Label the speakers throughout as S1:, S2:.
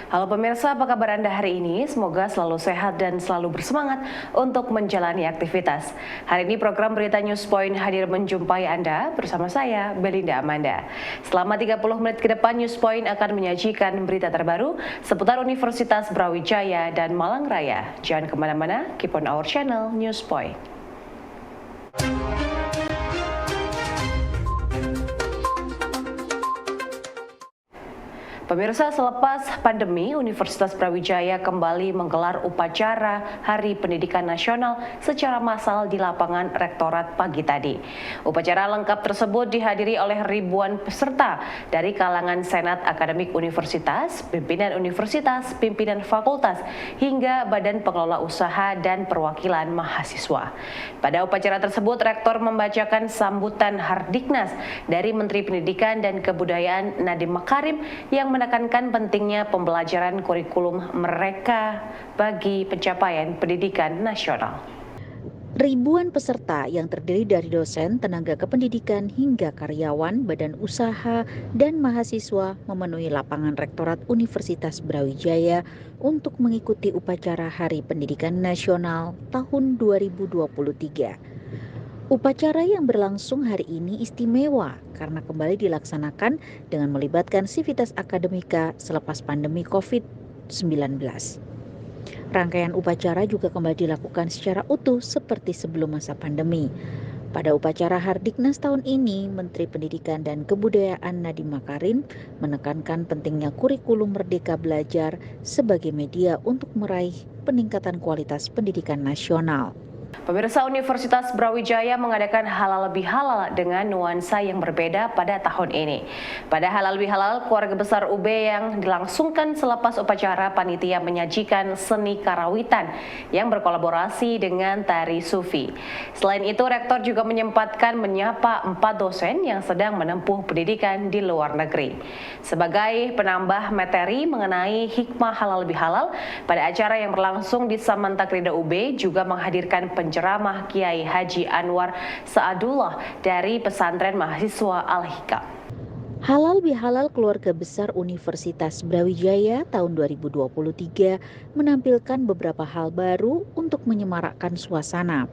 S1: Halo pemirsa, apa kabar Anda hari ini? Semoga selalu sehat dan selalu bersemangat untuk menjalani aktivitas. Hari ini program Berita News Point hadir menjumpai Anda bersama saya, Belinda Amanda. Selama 30 menit ke depan, News Point akan menyajikan berita terbaru seputar Universitas Brawijaya dan Malang Raya. Jangan kemana-mana, keep on our channel News Point. Pemirsa, selepas pandemi, Universitas Brawijaya kembali menggelar upacara Hari Pendidikan Nasional secara massal di lapangan Rektorat pagi tadi. Upacara lengkap tersebut dihadiri oleh ribuan peserta dari kalangan Senat Akademik Universitas, pimpinan fakultas, hingga Badan Pengelola Usaha dan perwakilan mahasiswa. Pada upacara tersebut, Rektor membacakan sambutan Hardiknas dari Menteri Pendidikan dan Kebudayaan Nadiem Makarim yang menekankan pentingnya pembelajaran kurikulum mereka bagi pencapaian pendidikan nasional.
S2: Ribuan peserta yang terdiri dari dosen, tenaga kependidikan, hingga karyawan, badan usaha, dan mahasiswa memenuhi lapangan Rektorat Universitas Brawijaya untuk mengikuti upacara Hari Pendidikan Nasional tahun 2023. Upacara yang berlangsung hari ini istimewa karena kembali dilaksanakan dengan melibatkan sivitas akademika selepas pandemi COVID-19. Rangkaian upacara juga kembali dilakukan secara utuh seperti sebelum masa pandemi. Pada upacara Hardiknas tahun ini, Menteri Pendidikan dan Kebudayaan Nadiem Makarim menekankan pentingnya kurikulum Merdeka Belajar sebagai media untuk meraih peningkatan kualitas pendidikan nasional.
S1: Pemirsa, Universitas Brawijaya mengadakan halal bihalal dengan nuansa yang berbeda pada tahun ini. Pada halal bihalal keluarga besar UB yang dilangsungkan selepas upacara, panitia menyajikan seni karawitan yang berkolaborasi dengan tari sufi. Selain itu, Rektor juga menyempatkan menyapa 4 dosen yang sedang menempuh pendidikan di luar negeri. Sebagai penambah materi mengenai hikmah halal bihalal, pada acara yang berlangsung di Samantakrida UB juga menghadirkan penceramah Kiai Haji Anwar Sa'adullah dari pesantren mahasiswa Al-Hikam.
S2: Halal bihalal keluarga besar Universitas Brawijaya tahun 2023 menampilkan beberapa hal baru untuk menyemarakkan suasana.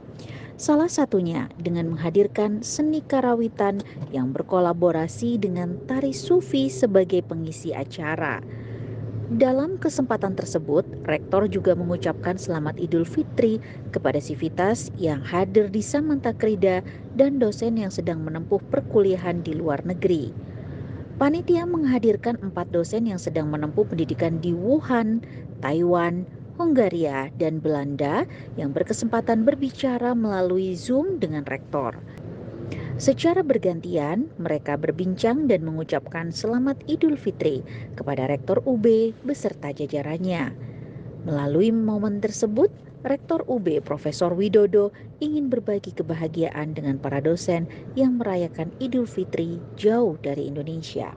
S2: Salah satunya dengan menghadirkan seni karawitan yang berkolaborasi dengan tari sufi sebagai pengisi acara. Dalam kesempatan tersebut, Rektor juga mengucapkan selamat Idul Fitri kepada sivitas yang hadir di Samantakrida dan dosen yang sedang menempuh perkuliahan di luar negeri. Panitia menghadirkan 4 dosen yang sedang menempuh pendidikan di Wuhan, Taiwan, Hongaria, dan Belanda yang berkesempatan berbicara melalui Zoom dengan Rektor. Secara bergantian, mereka berbincang dan mengucapkan selamat Idul Fitri kepada Rektor UB beserta jajarannya. Melalui momen tersebut, Rektor UB Profesor Widodo ingin berbagi kebahagiaan dengan para dosen yang merayakan Idul Fitri jauh dari Indonesia.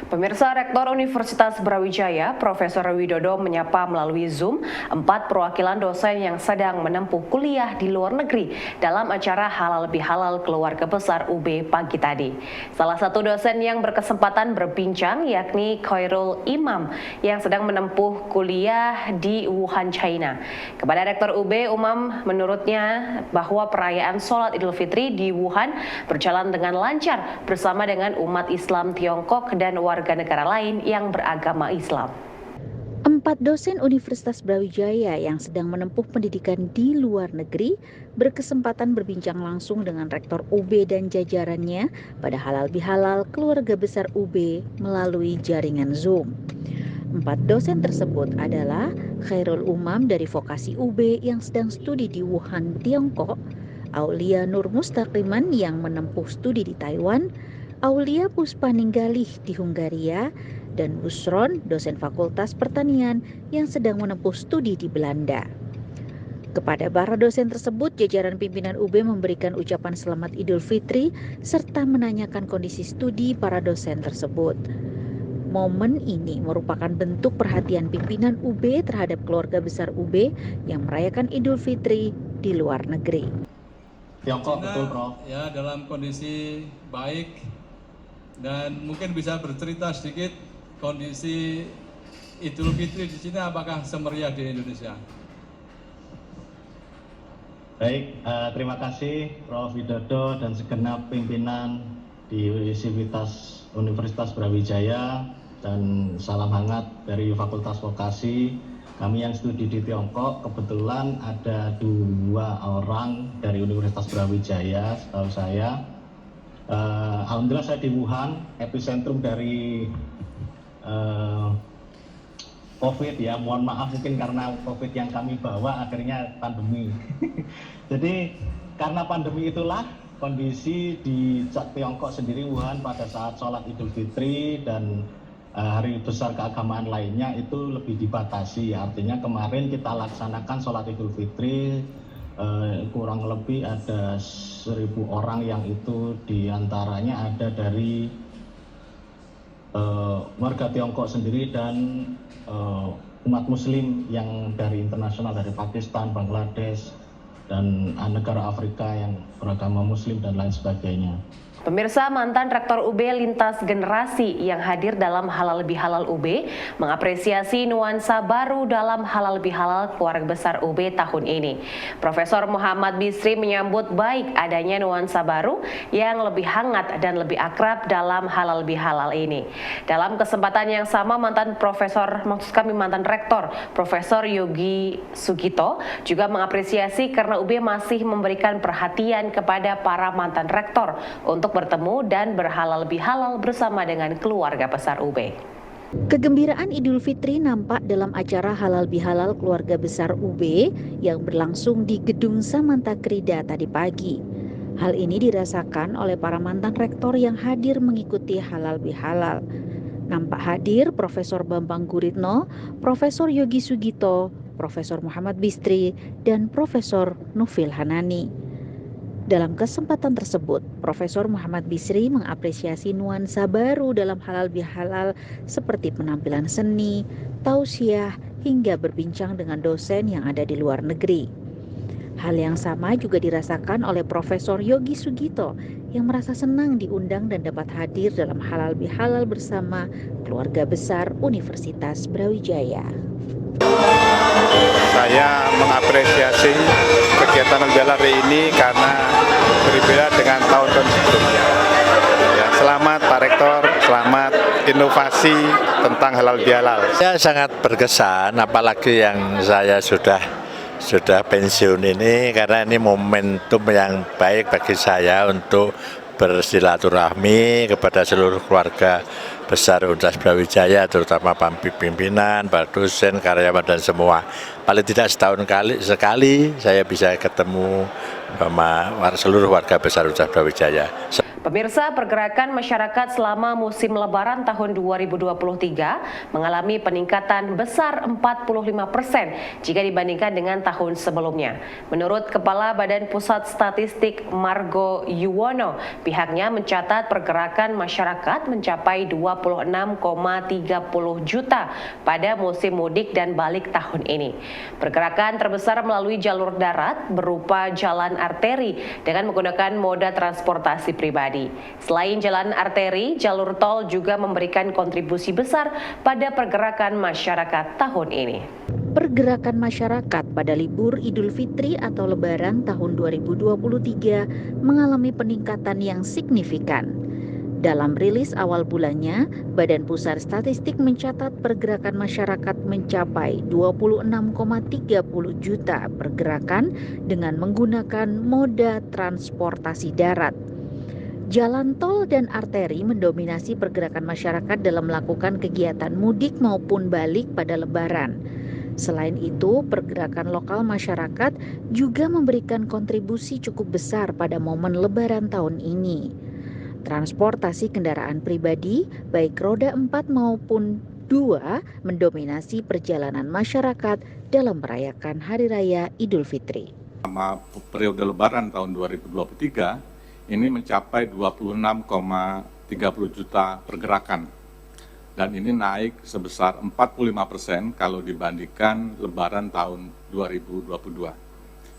S1: Pemirsa, Rektor Universitas Brawijaya, Profesor Widodo menyapa melalui Zoom 4 perwakilan dosen yang sedang menempuh kuliah di luar negeri dalam acara halal bihalal keluarga besar UB pagi tadi. Salah satu dosen yang berkesempatan berbincang yakni Khairul Imam yang sedang menempuh kuliah di Wuhan, China. Kepada Rektor UB, Umam menurutnya bahwa perayaan sholat Idul Fitri di Wuhan berjalan dengan lancar bersama dengan umat Islam Tiongkok dan warga negara lain yang beragama Islam.
S2: 4 dosen Universitas Brawijaya yang sedang menempuh pendidikan di luar negeri berkesempatan berbincang langsung dengan Rektor UB dan jajarannya pada halal bihalal keluarga besar UB melalui jaringan Zoom. 4 dosen tersebut adalah Khairul Umam dari Vokasi UB yang sedang studi di Wuhan, Tiongkok, Aulia Nur Mustaqiman yang menempuh studi di Taiwan, Aulia Puspaninggalih di Hungaria, dan Busron, dosen Fakultas Pertanian yang sedang menempuh studi di Belanda. Kepada para dosen tersebut, jajaran pimpinan UB memberikan ucapan selamat Idul Fitri serta menanyakan kondisi studi para dosen tersebut. Momen ini merupakan bentuk perhatian pimpinan UB terhadap keluarga besar UB yang merayakan Idul Fitri di luar negeri.
S3: Tiongkok, betul, Prof.
S4: Ya, dalam kondisi baik, dan mungkin bisa bercerita sedikit kondisi Idul Fitri di Cina apakah semeriah di Indonesia?
S3: Baik, terima kasih Prof. Widodo dan segenap pimpinan di Sivitas Universitas Brawijaya, dan salam hangat dari Fakultas Vokasi. Kami yang studi di Tiongkok, kebetulan ada 2 orang dari Universitas Brawijaya setahu saya. Alhamdulillah saya di Wuhan, epicentrum dari COVID ya. Mohon maaf mungkin karena COVID yang kami bawa akhirnya pandemi. Jadi karena pandemi itulah kondisi di Tiongkok sendiri, Wuhan, pada saat sholat Idul Fitri dan hari besar keagamaan lainnya itu lebih dibatasi. Artinya kemarin kita laksanakan sholat Idul Fitri kurang lebih ada 1.000 orang, yang itu diantaranya ada dari warga Tiongkok sendiri dan umat Muslim yang dari internasional, dari Pakistan, Bangladesh, dan negara Afrika yang beragama Muslim dan lain sebagainya.
S1: Pemirsa, mantan Rektor UB lintas generasi yang hadir dalam Halal Bihalal UB mengapresiasi nuansa baru dalam Halal Bihalal keluarga besar UB tahun ini. Profesor Muhammad Bisri menyambut baik adanya nuansa baru yang lebih hangat dan lebih akrab dalam Halal Bihalal ini. Dalam kesempatan yang sama, mantan Rektor Profesor Yogi Sugito juga mengapresiasi karena UB masih memberikan perhatian kepada para mantan rektor untuk bertemu dan berhalal bihalal bersama dengan keluarga besar UB.
S2: Kegembiraan Idul Fitri nampak dalam acara Halal Bihalal keluarga besar UB yang berlangsung di Gedung Samantakrida tadi pagi. Hal ini dirasakan oleh para mantan rektor yang hadir mengikuti Halal Bihalal. Nampak hadir Profesor Bambang Guritno, Profesor Yogi Sugito, Profesor Muhammad Bisri, dan Profesor Nufil Hanani. Dalam kesempatan tersebut, Profesor Muhammad Bisri mengapresiasi nuansa baru dalam Halal Bihalal seperti penampilan seni, tausiah, hingga berbincang dengan dosen yang ada di luar negeri. Hal yang sama juga dirasakan oleh Profesor Yogi Sugito yang merasa senang diundang dan dapat hadir dalam Halal Bihalal bersama keluarga besar Universitas Brawijaya.
S5: Saya mengapresiasi kegiatan Halal hari ini karena berbeda dengan tahun-tahun sebelumnya. Ya, selamat Pak Rektor, selamat inovasi tentang Halal Bihalal.
S6: Saya sangat berkesan, apalagi yang saya sudah pensiun ini, karena ini momentum yang baik bagi saya untuk bersilaturahmi kepada seluruh keluarga besar Universitas Brawijaya, terutama pimpinan, para dosen, karyawan, dan semua. Paling tidak setahun sekali saya bisa ketemu sama seluruh warga besar Universitas Brawijaya.
S1: Pemirsa, pergerakan masyarakat selama musim Lebaran tahun 2023 mengalami peningkatan besar 45% jika dibandingkan dengan tahun sebelumnya. Menurut Kepala Badan Pusat Statistik Margo Yuwono, pihaknya mencatat pergerakan masyarakat mencapai 26,30 juta pada musim mudik dan balik tahun ini. Pergerakan terbesar melalui jalur darat berupa jalan arteri dengan menggunakan moda transportasi pribadi. Selain jalan arteri, jalur tol juga memberikan kontribusi besar pada pergerakan masyarakat tahun ini.
S2: Pergerakan masyarakat pada libur Idul Fitri atau Lebaran tahun 2023 mengalami peningkatan yang signifikan. Dalam rilis awal bulannya, Badan Pusat Statistik mencatat pergerakan masyarakat mencapai 26,30 juta pergerakan dengan menggunakan moda transportasi darat. Jalan tol dan arteri mendominasi pergerakan masyarakat dalam melakukan kegiatan mudik maupun balik pada Lebaran. Selain itu, pergerakan lokal masyarakat juga memberikan kontribusi cukup besar pada momen Lebaran tahun ini. Transportasi kendaraan pribadi, baik roda 4 maupun 2, mendominasi perjalanan masyarakat dalam merayakan Hari Raya Idul Fitri.
S7: Selama periode Lebaran tahun 2023, ini mencapai 26,30 juta pergerakan. Dan ini naik sebesar 45% kalau dibandingkan Lebaran tahun 2022.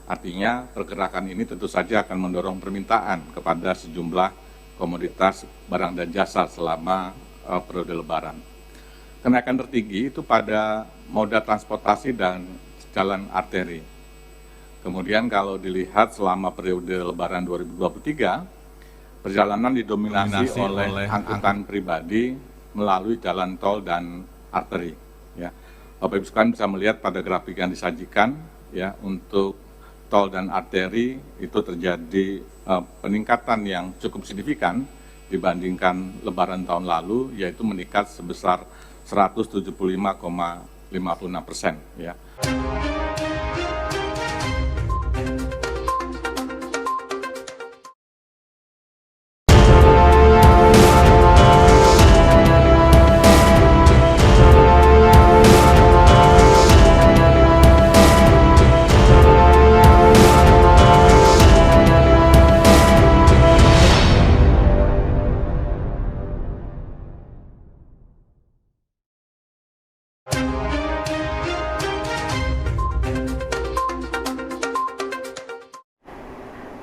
S7: Artinya pergerakan ini tentu saja akan mendorong permintaan kepada sejumlah komoditas barang dan jasa selama periode Lebaran. Kenaikan tertinggi itu pada moda transportasi dan jalan arteri. Kemudian kalau dilihat selama periode Lebaran 2023, perjalanan didominasi oleh angkutan pribadi melalui jalan tol dan arteri. Ya, Bapak Ibu sekalian bisa melihat pada grafik yang disajikan, ya, untuk tol dan arteri itu terjadi peningkatan yang cukup signifikan dibandingkan Lebaran tahun lalu, yaitu meningkat sebesar 175,56%. Ya.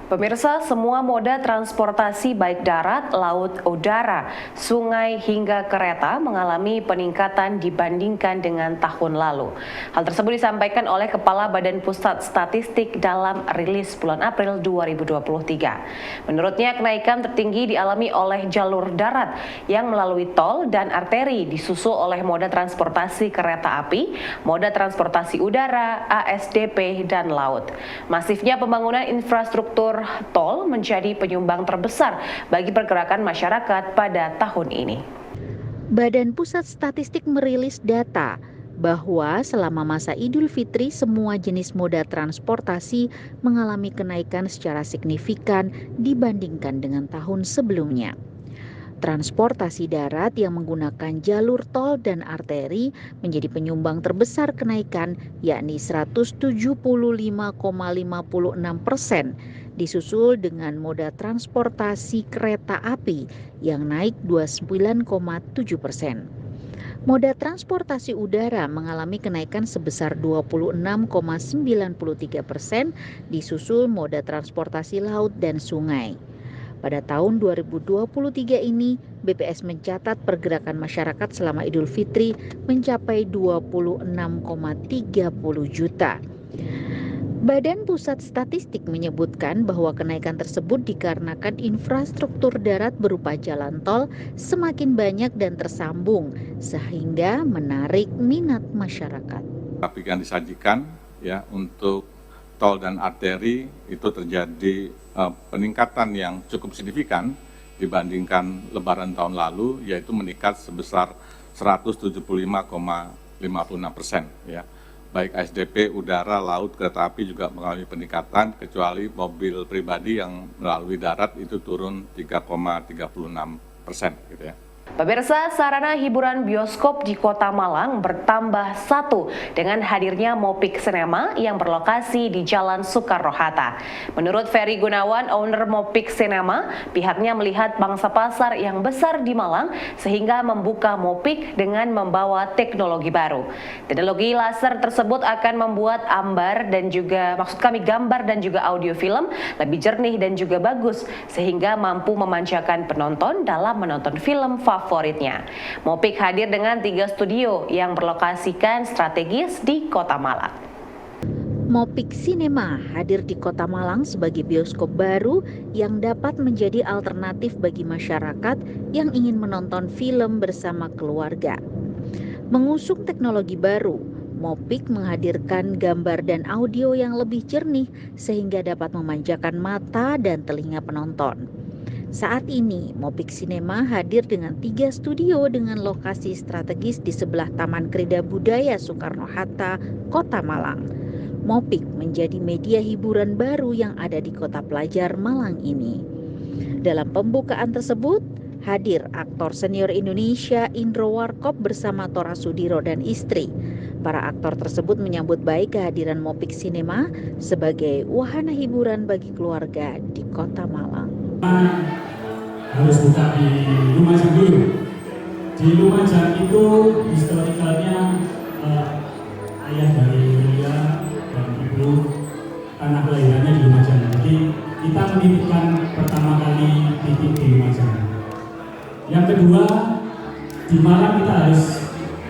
S1: Pemirsa, semua moda transportasi baik darat, laut, udara, sungai hingga kereta mengalami peningkatan dibandingkan dengan tahun lalu. Hal tersebut disampaikan oleh Kepala Badan Pusat Statistik dalam rilis bulan April 2023. Menurutnya, kenaikan tertinggi dialami oleh jalur darat yang melalui tol dan arteri, disusul oleh moda transportasi kereta api, moda transportasi udara, ASDP, dan laut. Masifnya pembangunan infrastruktur tol menjadi penyumbang terbesar bagi pergerakan masyarakat pada tahun ini.
S2: Badan Pusat Statistik merilis data bahwa selama masa Idul Fitri semua jenis moda transportasi mengalami kenaikan secara signifikan dibandingkan dengan tahun sebelumnya. Transportasi darat yang menggunakan jalur tol dan arteri menjadi penyumbang terbesar kenaikan, yakni 175,56%, disusul dengan moda transportasi kereta api yang naik 29,7%. Moda transportasi udara mengalami kenaikan sebesar 26,93%, disusul moda transportasi laut dan sungai. Pada tahun 2023 ini, BPS mencatat pergerakan masyarakat selama Idul Fitri mencapai 26,30 juta. Badan Pusat Statistik menyebutkan bahwa kenaikan tersebut dikarenakan infrastruktur darat berupa jalan tol semakin banyak dan tersambung, sehingga menarik minat masyarakat.
S7: Grafik yang disajikan, ya, untuk tol dan arteri itu terjadi peningkatan yang cukup signifikan dibandingkan Lebaran tahun lalu, yaitu meningkat sebesar 175,56%. Ya. Baik ASDP, udara, laut, kereta api juga mengalami peningkatan, kecuali mobil pribadi yang melalui darat itu turun 3,36%. Gitu ya.
S1: Pemirsa, sarana hiburan bioskop di Kota Malang bertambah satu dengan hadirnya Mopik Cinema yang berlokasi di Jalan Soekarno-Hatta. Menurut Ferry Gunawan, owner Mopik Cinema, pihaknya melihat pangsa pasar yang besar di Malang sehingga membuka Mopik dengan membawa teknologi baru. Teknologi laser tersebut akan membuat gambar dan juga audio film lebih jernih dan juga bagus sehingga mampu memanjakan penonton dalam menonton film favoritnya. Mopik hadir dengan 3 studio yang berlokasikan strategis di Kota Malang.
S2: Mopik Cinema hadir di Kota Malang sebagai bioskop baru yang dapat menjadi alternatif bagi masyarakat yang ingin menonton film bersama keluarga. Mengusung teknologi baru, Mopik menghadirkan gambar dan audio yang lebih jernih sehingga dapat memanjakan mata dan telinga penonton. Saat ini, Mopik Cinema hadir dengan 3 studio dengan lokasi strategis di sebelah Taman Krida Budaya Soekarno-Hatta, Kota Malang. Mopik menjadi media hiburan baru yang ada di Kota Pelajar Malang ini. Dalam pembukaan tersebut, hadir aktor senior Indonesia Indro Warkop bersama Tora Sudiro dan istri. Para aktor tersebut menyambut baik kehadiran Mopik Cinema sebagai wahana hiburan bagi keluarga di Kota Malang.
S8: Harus buka di Lumajang dulu. Di Lumajang itu historikalnya ayah dari Yulia dan ibu tanah kelahirannya di Lumajang. Jadi kita menitipkan pertama kali titik di Lumajang. Yang kedua, di Malang kita harus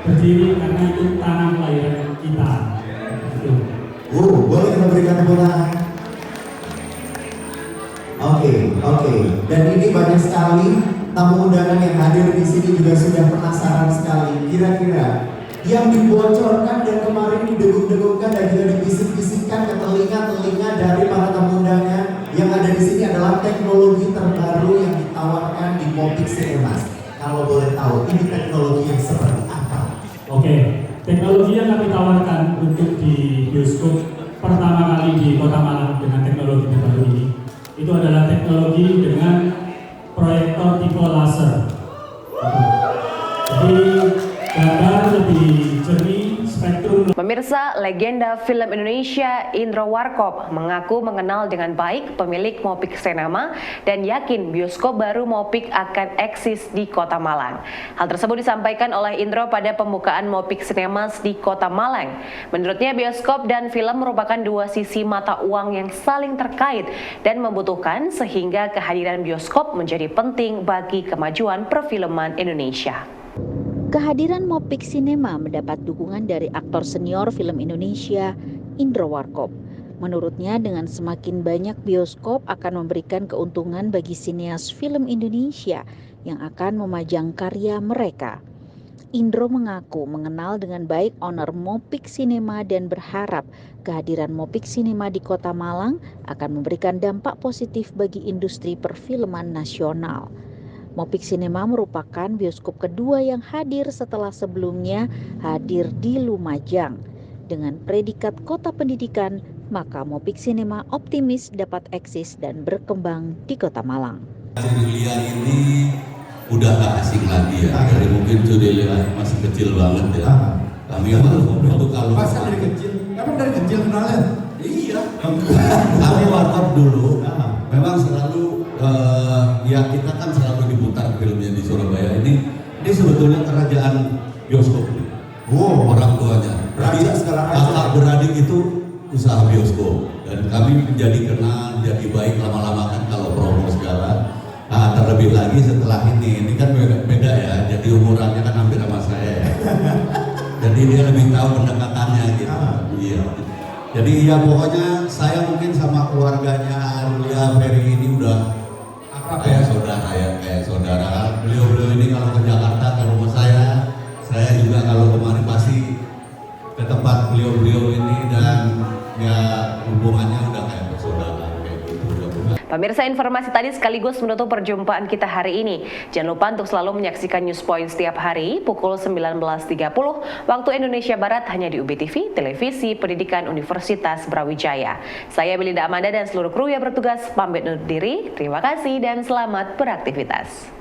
S8: berdiri karena itu tanah kelahiran kita. Gitu.
S9: Boleh kita berikan tepuk tangan? Oke. Dan ini banyak sekali tamu undangan yang hadir di sini juga sudah penasaran sekali. Kira-kira yang dibocorkan dan kemarin didengung-dengungkan dan juga dibisik-bisikkan ke telinga-telinga dari para tamu undangan yang ada di sini adalah teknologi terbaru yang ditawarkan di Mopik Cinema. Kalau boleh tahu, ini teknologi yang seperti apa?
S8: Oke, teknologi yang kami tawarkan untuk di bioskop pertama kali di Kota Malang dengan teknologi terbaru ini, itu adalah teknologi dengan proyektor tipe laser. Jadi gambar lebih jernih, spektrum.
S1: Pemirsa, legenda film Indonesia Indro Warkop mengaku mengenal dengan baik pemilik Mopik Cinema dan yakin bioskop baru Mopik akan eksis di Kota Malang. Hal tersebut disampaikan oleh Indro pada pembukaan Mopik Cinemas di Kota Malang. Menurutnya bioskop dan film merupakan dua sisi mata uang yang saling terkait dan membutuhkan sehingga kehadiran bioskop menjadi penting bagi kemajuan perfilman Indonesia.
S2: Kehadiran Mopik Cinema mendapat dukungan dari aktor senior film Indonesia, Indro Warkop. Menurutnya dengan semakin banyak bioskop akan memberikan keuntungan bagi sineas film Indonesia yang akan memajang karya mereka. Indro mengaku mengenal dengan baik owner Mopik Cinema dan berharap kehadiran Mopik Cinema di Kota Malang akan memberikan dampak positif bagi industri perfilman nasional. Mopik Cinema merupakan bioskop kedua yang hadir setelah sebelumnya hadir di Lumajang. Dengan predikat kota pendidikan, maka Mopik Cinema optimis dapat eksis dan berkembang di Kota Malang.
S10: Julia ini udah gak asing lagi ya, dari mungkin Julia masih kecil banget ya. Kami waktu kalau
S9: Masa dari kecil? Emang dari kecil kenalnya?
S10: iya, kami warkop dulu, memang selalu ya kita kan selalu diputar filmnya di Surabaya ini sebetulnya kerajaan bioskop. Orang tuanya. Kakak beradik itu usaha bioskop dan kami menjadi kenal, jadi baik lama-lama kan kalau promo segala. Nah, terlebih lagi setelah ini kan beda ya, jadi umurannya kan hampir sama saya. Jadi dia lebih tahu pendekatannya gitu. Iya. Jadi ya pokoknya saya mungkin sama keluarganya Rulia Ferry ini udah kayak saudara. Beliau ini kalau ke Jakarta ke rumah saya juga kalau kemarin pasti ke tempat beliau ini dan ya hubungannya udah kayak bersaudara kayak gitu.
S1: Pemirsa, informasi tadi sekaligus menutup perjumpaan kita hari ini. Jangan lupa untuk selalu menyaksikan News Point setiap hari pukul 19.30 waktu Indonesia Barat hanya di UBTV, Televisi Pendidikan Universitas Brawijaya. Saya Belinda Amanda dan seluruh kru yang bertugas pamit undur diri. Terima kasih dan selamat beraktivitas.